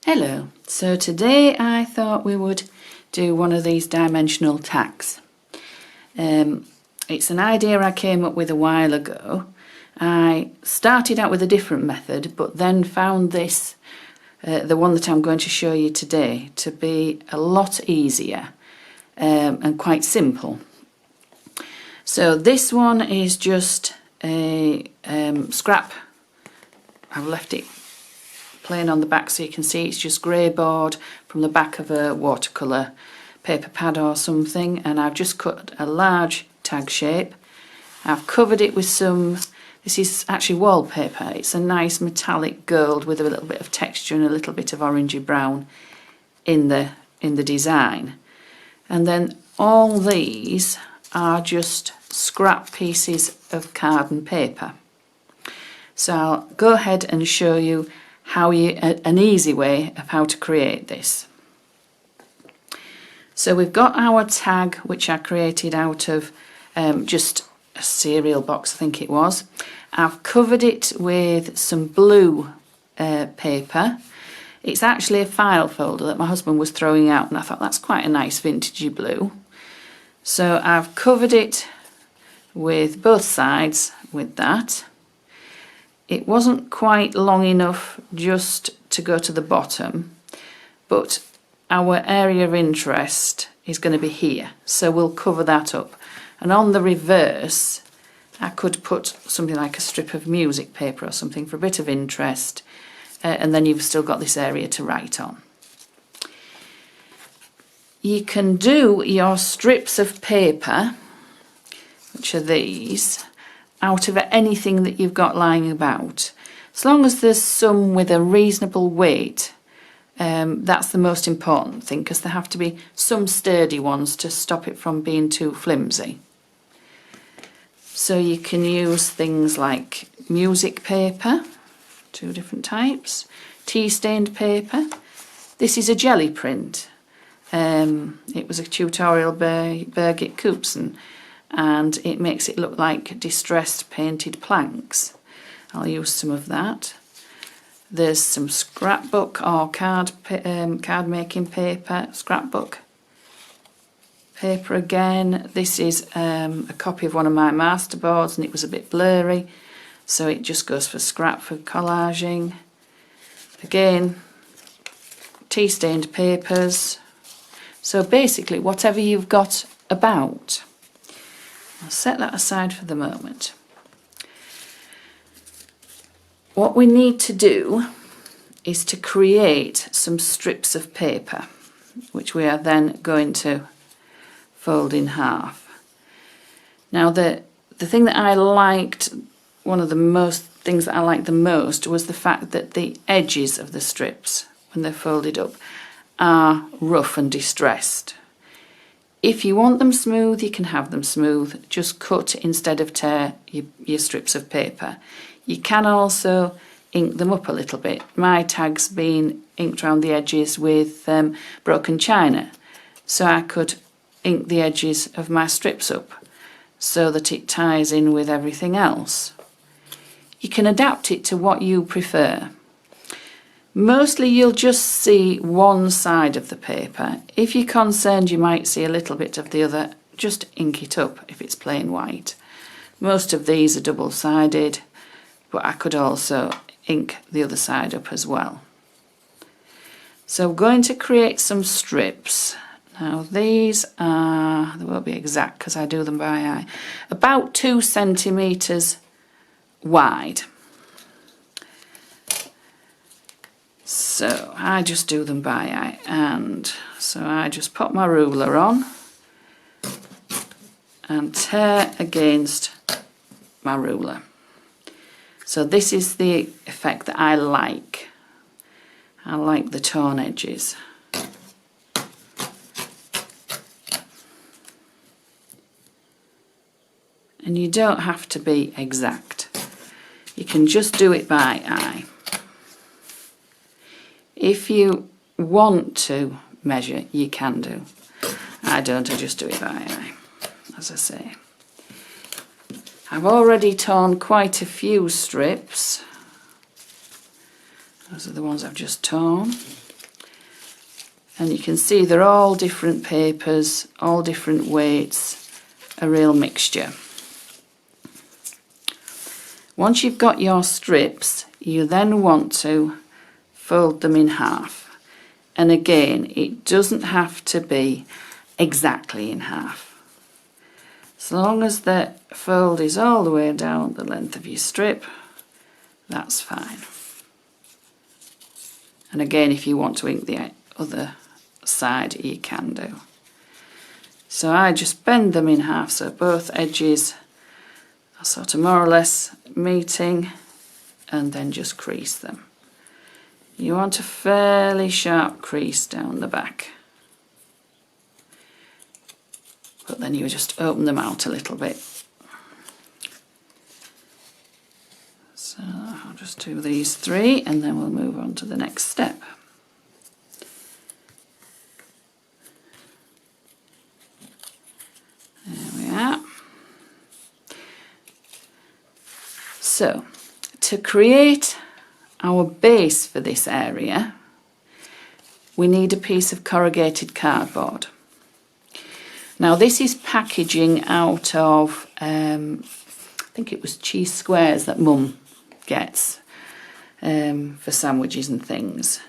Hello, so today I thought we would do one of these dimensional tags. It's an idea I came up with a while ago. I started out with a different method but then found this, the one that I'm going to show you today, to be a lot easier and quite simple. So this one is just a scrap. I've left it plain on the back so you can see it's just grey board from the back of a watercolour paper pad or something, and I've just cut a large tag shape. I've covered it with some, this is actually wallpaper, it's a nice metallic gold with a little bit of texture and a little bit of orangey brown in the design. And then all these are just scrap pieces of card and paper. So I'll go ahead and show you an easy way of how to create this. So we've got our tag, which I created out of just a cereal box, I think it was. I've covered it with some blue paper. It's actually a file folder that my husband was throwing out, and I thought that's quite a nice vintagey blue. So I've covered it with both sides with that. It wasn't quite long enough just to go to the bottom, but our area of interest is going to be here, so we'll cover that up. And on the reverse, I could put something like a strip of music paper or something for a bit of interest, and then you've still got this area to write on. You can do your strips of paper, which are these, out of anything that you've got lying about. As long as there's some with a reasonable weight, that's the most important thing, because there have to be some sturdy ones to stop it from being too flimsy. So you can use things like music paper, two different types, tea stained paper. This is a jelly print. It was a tutorial by Birgit Koopsen, and it makes it look like distressed painted planks. I'll use some of that. There's some scrapbook or card making paper, scrapbook paper again. This is a copy of one of my masterboards, and it was a bit blurry, so it just goes for scrap for collaging. Again, tea stained papers. So basically whatever you've got about. I'll set that aside for the moment. What we need to do is to create some strips of paper, which we are then going to fold in half. Now the thing that I liked, one of the things that I liked the most, was the fact that the edges of the strips, when they're folded up, are rough and distressed. If you want them smooth, you can have them smooth. Just cut instead of tear your strips of paper. You can also ink them up a little bit. My tag's been inked around the edges with broken china, so I could ink the edges of my strips up so that it ties in with everything else. You can adapt it to what you prefer. Mostly you'll just see one side of the paper. If you're concerned you might see a little bit of the other, just ink it up if it's plain white. Most of these are double-sided, but I could also ink the other side up as well. So we're going to create some strips. Now these are, they won't be exact because I do them by eye, about 2 centimetres wide. So I just do them by eye, and so I just pop my ruler on and tear against my ruler. So this is the effect that I like. I like the torn edges. And you don't have to be exact. You can just do it by eye. If you want to measure, you can do. I don't, I just do it by eye, as I say. I've already torn quite a few strips. Those are the ones I've just torn. And you can see they're all different papers, all different weights, a real mixture. Once you've got your strips, you then want to fold them in half. And again, it doesn't have to be exactly in half. As long as the fold is all the way down the length of your strip, that's fine. And again, if you want to ink the other side, you can do. So I just bend them in half so both edges are sort of more or less meeting, and then just crease them. You want a fairly sharp crease down the back, but then you just open them out a little bit. So I'll just do these 3 and then we'll move on to the next step. There we are. So to create our base for this area, we need a piece of corrugated cardboard. Now this is packaging out of, I think it was cheese squares that Mum gets for sandwiches and things.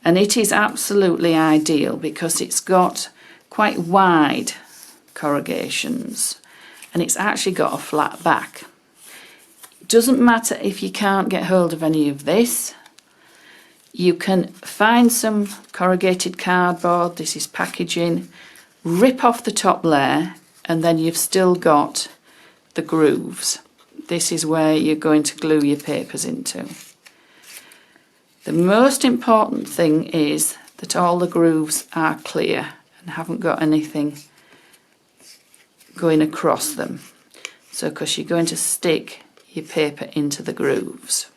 And it is absolutely ideal because it's got quite wide corrugations and it's actually got a flat back. It doesn't matter if you can't get hold of any of this. You can find some corrugated cardboard, this is packaging, rip off the top layer and then you've still got the grooves. This is where you're going to glue your papers into. The most important thing is that all the grooves are clear and haven't got anything going across them. So because you're going to stick your paper into the grooves.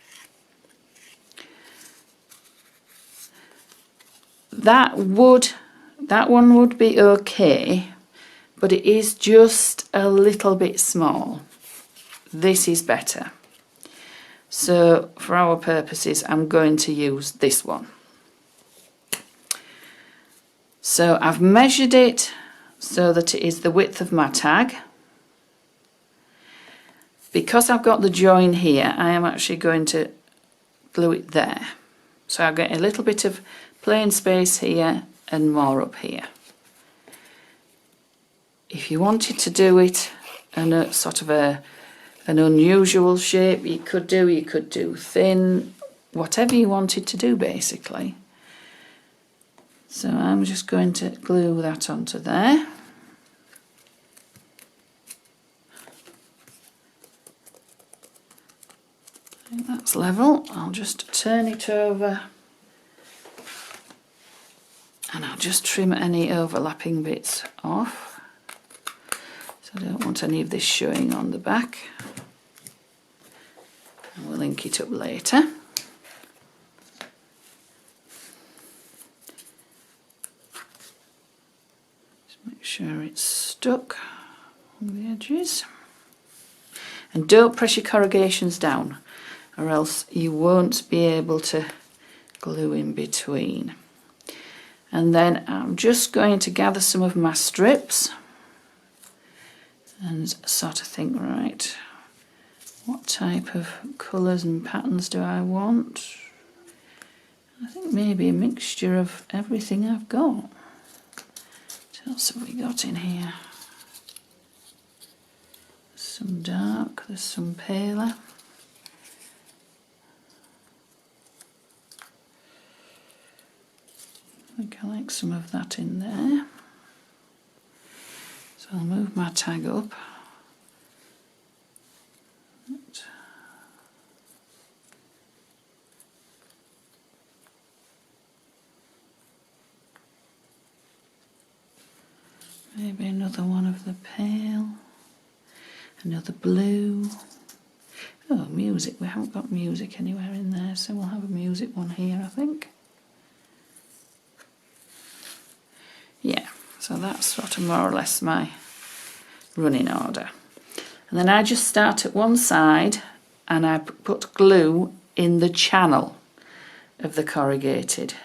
That one would be okay, but it is just a little bit small. This is better. So for our purposes, I'm going to use this one. So I've measured it so that it is the width of my tag. Because I've got the join here, I am actually going to glue it there. So I'll get a little bit of plain space here and more up here. If you wanted to do it in a sort of an unusual shape, you could do thin, whatever you wanted to do basically. So I'm just going to glue that onto there. I think that's level. I'll just turn it over and I'll just trim any overlapping bits off. So I don't want any of this showing on the back. And we'll ink it up later. Just make sure it's stuck on the edges. And don't press your corrugations down, or else you won't be able to glue in between. And then I'm just going to gather some of my strips and sort of think, right, what type of colours and patterns do I want? I think maybe a mixture of everything I've got. What else have we got in here? There's some dark, there's some paler. I think I like some of that in there. So I'll move my tag up. Maybe another one of the pale. Another blue. Oh, music. We haven't got music anywhere in there, so we'll have a music one here, I think. Yeah, so that's sort of more or less my running order. And then I just start at one side and I put glue in the channel of the corrugated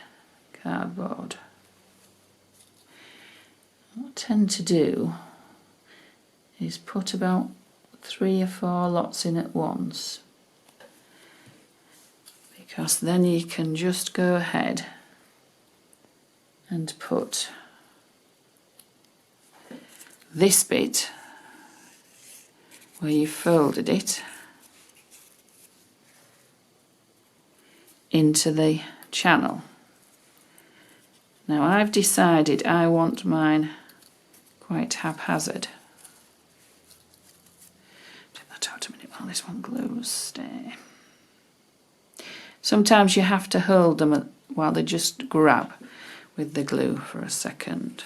cardboard. what I tend to do is put about 3 or 4 lots in at once, because then you can just go ahead and put this bit where you folded it into the channel. Now I've decided I want mine quite haphazard. Take that out a minute while this one glues. Stay. Sometimes you have to hold them while they just grab with the glue for a second.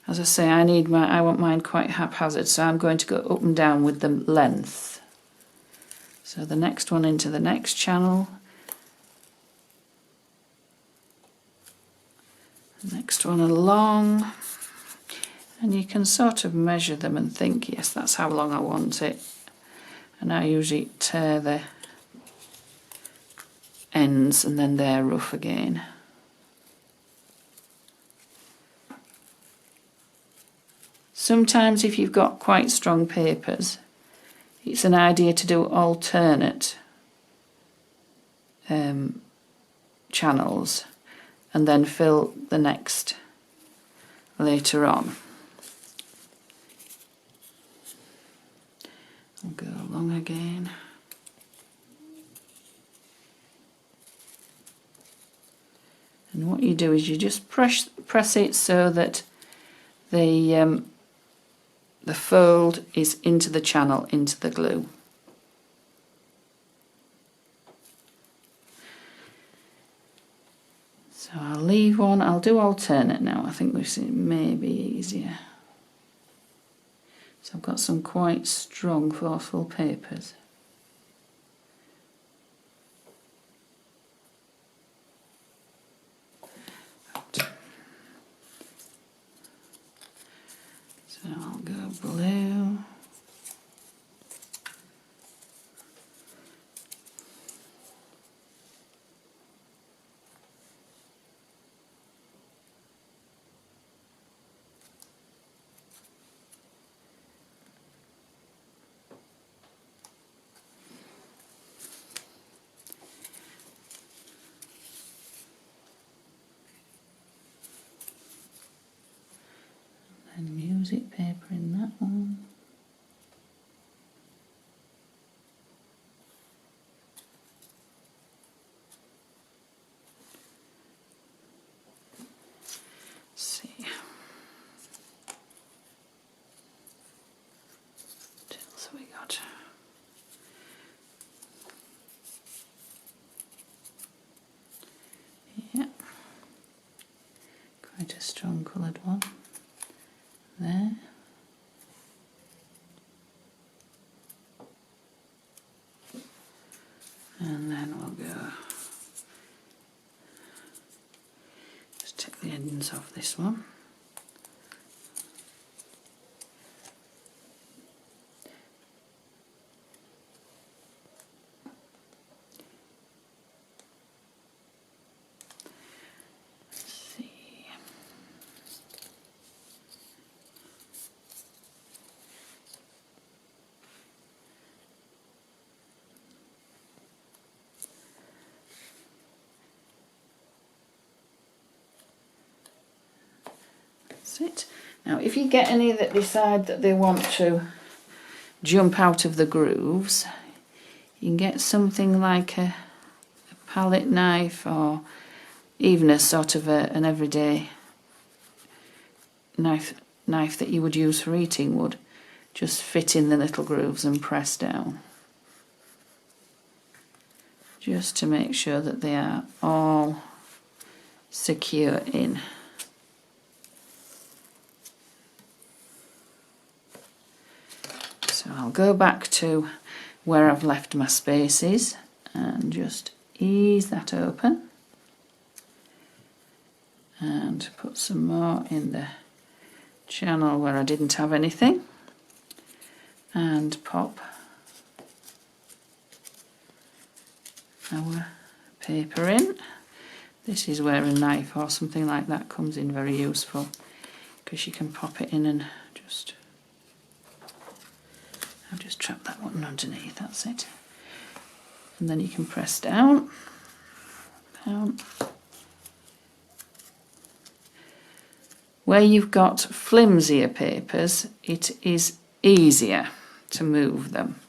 As I say, I want mine quite haphazard, so I'm going to go up and down with the length. So the next one into the next channel, the next one along, and you can sort of measure them and think, yes, that's how long I want it. And I usually tear the ends and then they're rough again. Sometimes if you've got quite strong papers, it's an idea to do alternate channels and then fill the next later on. I'll go along again. And what you do is you just press it so that the fold is into the channel, into the glue. So I'll leave one, I'll do alternate now, I think this may be easier. So I've got some quite strong, forceful papers. So I'll go blue. And music paper in that one. Let's see. What else have we got? Yeah. Quite a strong coloured one. There. And then we'll go, just take the ends off this one. Let's see. It. Now if you get any that decide that they want to jump out of the grooves, you can get something like a palette knife or even a sort of an everyday knife that you would use for eating wood. Just fit in the little grooves and press down. Just to make sure that they are all secure in. So I'll go back to where I've left my spaces and just ease that open and put some more in the channel where I didn't have anything and pop our paper in. This is where a knife or something like that comes in very useful, because you can pop it in and I've just trapped that one underneath, that's it. And then you can press down, down. Where you've got flimsier papers, it is easier to move them.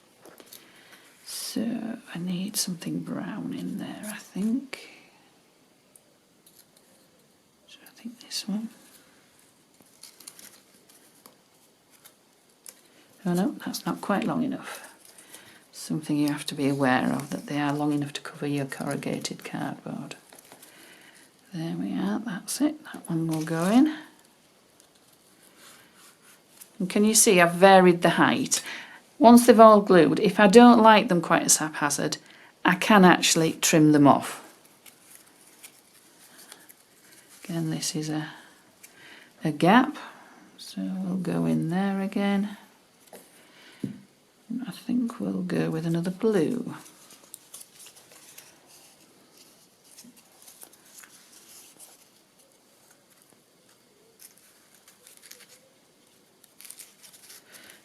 So I need something brown in there, I think. So I think this one. Oh no, that's not quite long enough. Something you have to be aware of, that they are long enough to cover your corrugated cardboard. There we are, that's it. That one will go in. And can you see I've varied the height? Once they've all glued, if I don't like them quite as haphazard, I can actually trim them off. Again, this is a gap, so we'll go in there again. And I think we'll go with another blue.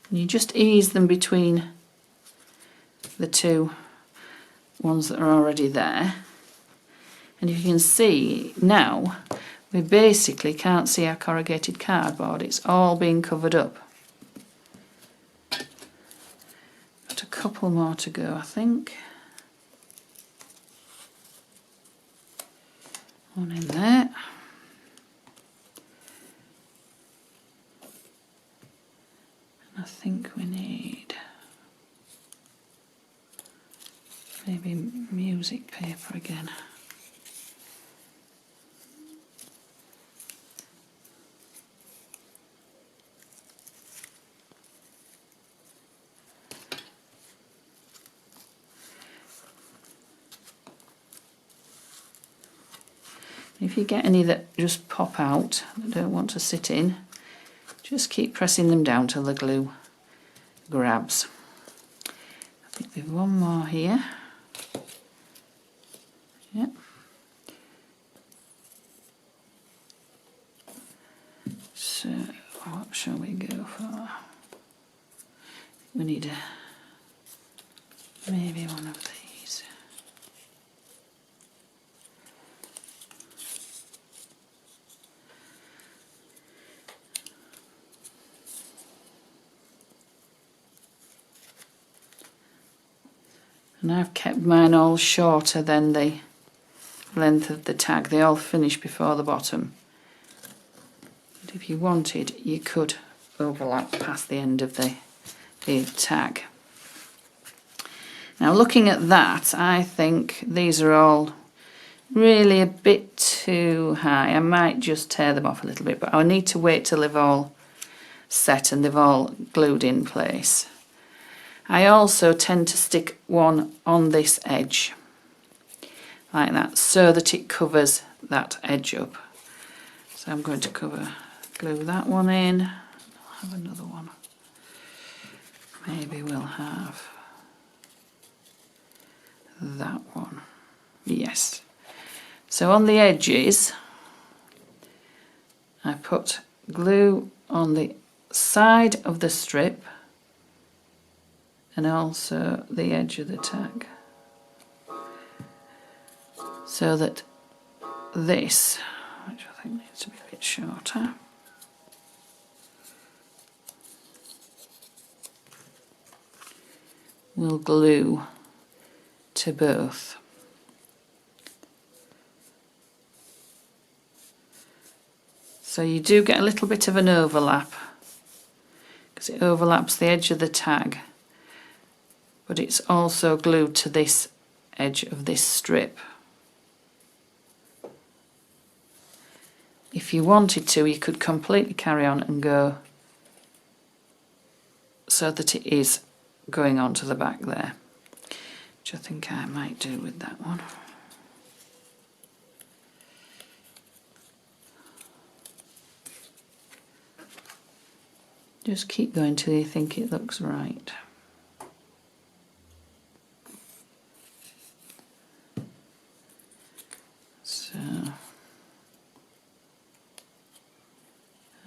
And you just ease them between the two ones that are already there. And you can see now we basically can't see our corrugated cardboard, it's all being covered up. Got a couple more to go, I think. One in there. I think we need maybe music paper again. If you get any that just pop out, that don't want to sit in, just keep pressing them down till the glue grabs. I think there's one more here. Yep. So what shall we go for? We need maybe one of these. And I've kept mine all shorter than the length of the tag. They all finish before the bottom. But if you wanted, you could overlap past the end of the tag. Now looking at that, I think these are all really a bit too high. I might just tear them off a little bit, but I need to wait till they've all set and they've all glued in place. I also tend to stick one on this edge, like that, so that it covers that edge up. So I'm going to glue that one in. I'll have another one. Maybe we'll have that one. Yes. So on the edges, I put glue on the side of the strip and also the edge of the tag, so that this, which I think needs to be a bit shorter, will glue to both. So you do get a little bit of an overlap because it overlaps the edge of the tag, but it's also glued to this edge of this strip. If you wanted to, you could completely carry on and go so that it is going on to the back there, which I think I might do with that one. Just keep going till you think it looks right. So,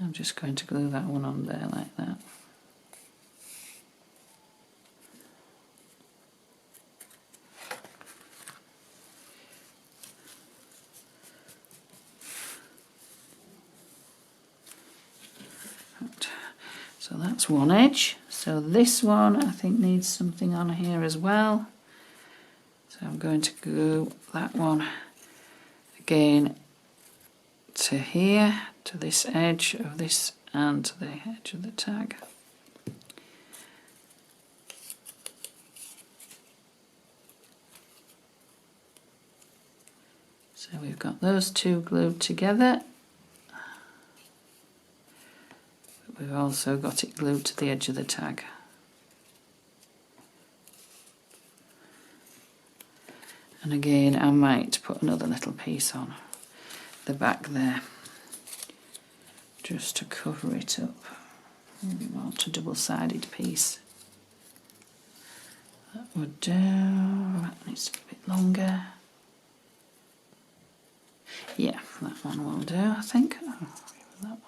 I'm just going to glue that one on there like that. So that's one edge. So this one I think needs something on here as well. So I'm going to glue that one again to here, to this edge of this and to the edge of the tag. So we've got those two glued together. We've also got it glued to the edge of the tag. And again, I might put another little piece on the back there, just to cover it up. Maybe more to double-sided piece. That would do. That needs to be a bit longer. Yeah, that one will do, I think. That one.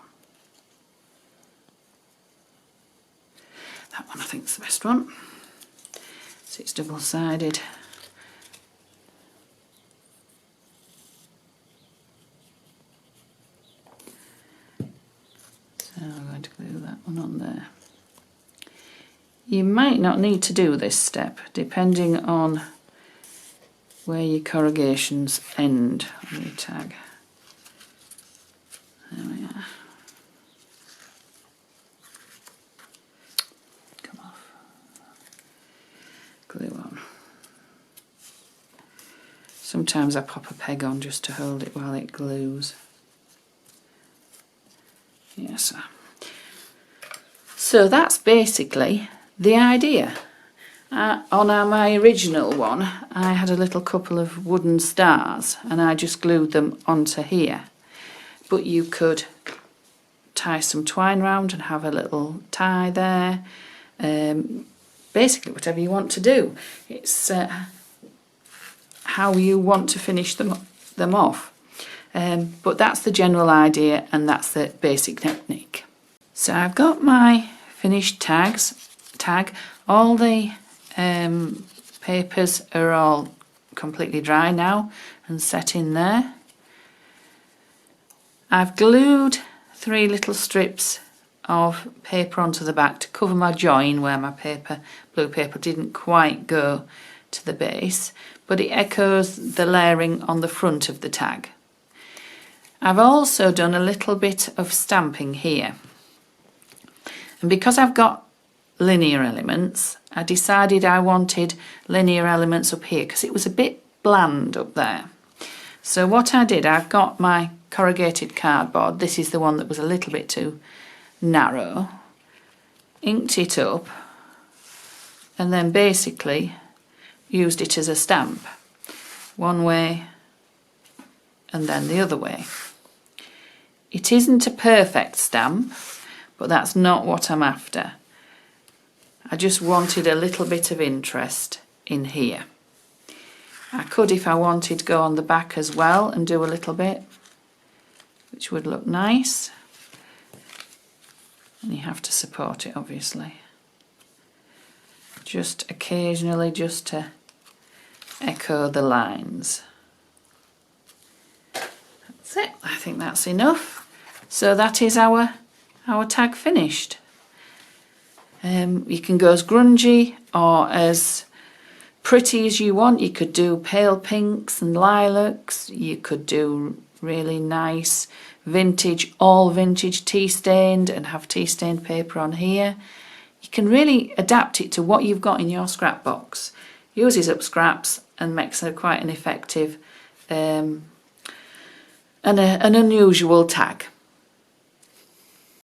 That one I think is the best one. So it's double-sided. So I'm going to glue that one on there. You might not need to do this step, depending on where your corrugations end on your tag. There we are. Glue on. Sometimes I pop a peg on just to hold it while it glues. Yes. So that's basically the idea. On my original one, I had a little couple of wooden stars and I just glued them onto here. But you could tie some twine round and have a little tie there. Basically whatever you want to do. It's how you want to finish them off. But that's the general idea and that's the basic technique. So I've got my finished tag. All the papers are all completely dry now and set in there. I've glued 3 little strips of paper onto the back to cover my join where my blue paper didn't quite go to the base, but it echoes the layering on the front of the tag. I've also done a little bit of stamping here, and because I've got linear elements, I decided I wanted linear elements up here because it was a bit bland up there. So what I did, I've got my corrugated cardboard. This is the one that was a little bit too narrow. Inked it up and then basically used it as a stamp. One way and then the other way. It isn't a perfect stamp, but that's not what I'm after. I just wanted a little bit of interest in here. I could, if I wanted, go on the back as well and do a little bit, which would look nice. And you have to support it, obviously. Just occasionally, just to echo the lines. That's it. I think that's enough. So that is our tag finished. You can go as grungy or as pretty as you want. You could do pale pinks and lilacs. You could do really nice vintage, all vintage tea stained and have tea stained paper on here. You can really adapt it to what you've got in your scrap box. Uses up scraps and makes quite an effective and an unusual tag.